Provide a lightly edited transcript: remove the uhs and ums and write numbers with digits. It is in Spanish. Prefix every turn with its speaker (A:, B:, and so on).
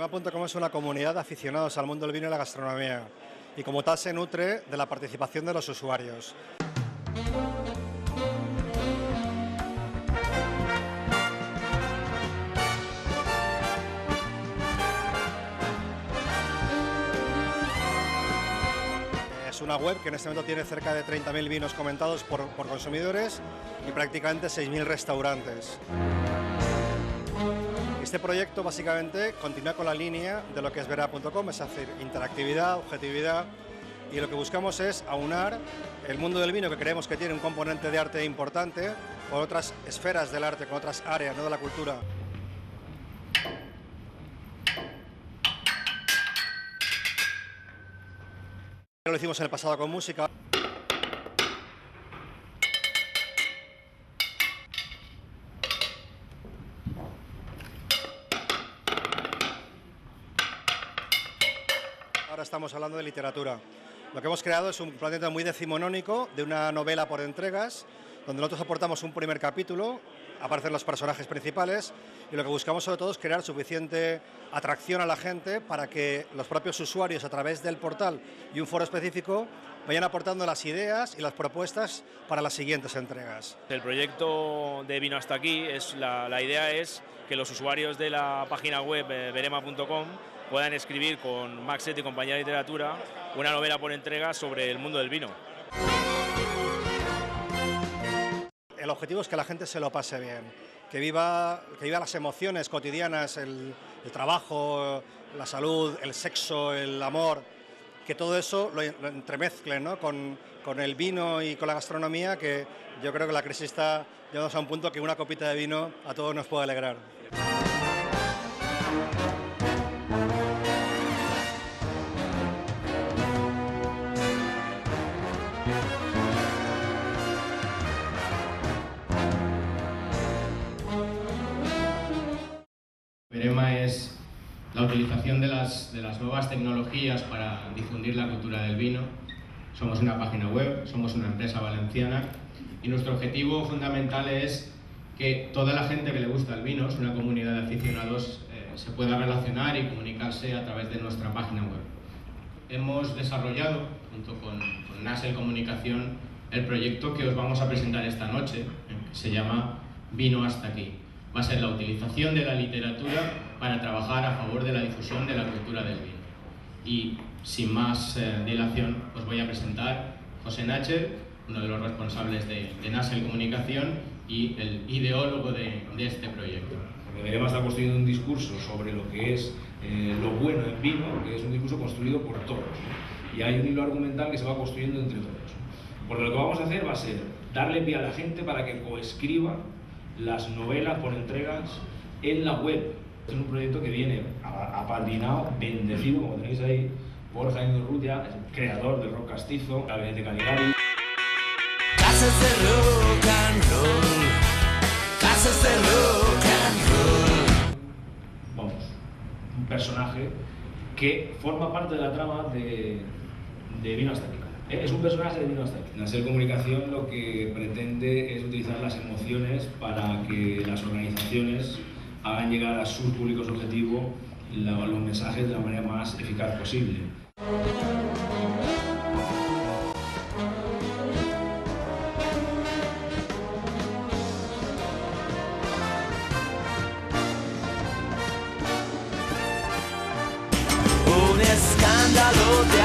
A: Verema.com es una comunidad de aficionados al mundo del vino y la gastronomía, y como tal se nutre de la participación de los usuarios. Es una web que en este momento tiene cerca de 30.000 vinos comentados por consumidores y prácticamente 6.000 restaurantes. Este proyecto básicamente continúa con la línea de lo que es Verema.com, es decir, interactividad, objetividad, y lo que buscamos es aunar el mundo del vino, que creemos que tiene un componente de arte importante, con otras esferas del arte, con otras áreas, no de la cultura. Lo hicimos en el pasado con música. Ahora estamos hablando de literatura. Lo que hemos creado es un planeta muy decimonónico de una novela por entregas, donde nosotros aportamos un primer capítulo, aparecen los personajes principales, y lo que buscamos sobre todo es crear suficiente atracción a la gente para que los propios usuarios, a través del portal y un foro específico, vayan aportando las ideas y las propuestas para las siguientes entregas.
B: El proyecto de Vino hasta aquí, la idea es que los usuarios de la página web Verema.com puedan escribir con Maxet y compañía de literatura una novela por entrega sobre el mundo del vino.
A: El objetivo es que la gente se lo pase bien, que viva las emociones cotidianas, el trabajo, la salud, el sexo, el amor, que todo eso lo entremezclen, ¿no? con el vino y con la gastronomía, que yo creo que la crisis está llegando a un punto que una copita de vino a todos nos puede alegrar.
C: Verema es la utilización de las nuevas tecnologías para difundir la cultura del vino. Somos una página web, somos una empresa valenciana y nuestro objetivo fundamental es que toda la gente que le gusta el vino, es una comunidad de aficionados, se pueda relacionar y comunicarse a través de nuestra página web. Hemos desarrollado, junto con Nasel Comunicación, el proyecto que os vamos a presentar esta noche, que se llama Vino hasta aquí. Va a ser la utilización de la literatura para trabajar a favor de la difusión de la cultura del vino. Y sin más dilación, os voy a presentar a José Nacher, uno de los responsables de Nasel Comunicación y el ideólogo de este proyecto.
D: Verema está construyendo un discurso sobre lo que es lo bueno en vino, que es un discurso construido por todos, ¿no? Y hay un hilo argumental que se va construyendo entre todos. Porque lo que vamos a hacer va a ser darle pie a la gente para que coescriba las novelas por entregas en la web. Este es un proyecto que viene apadrinado, bendecido, como tenéis ahí, por Jaime Urrutia, creador del rock castizo, Gabinete Caligari.
E: Casas de rock and roll, casas de rock and roll.
D: Vamos, un personaje que forma parte de la trama de Vino hasta aquí. Es un personaje de Vino hasta aquí. Nasel Comunicación lo que pretende es utilizar las emociones para que las organizaciones hagan llegar a sus públicos objetivos los mensajes de la manera más eficaz posible.
E: Un escándalo de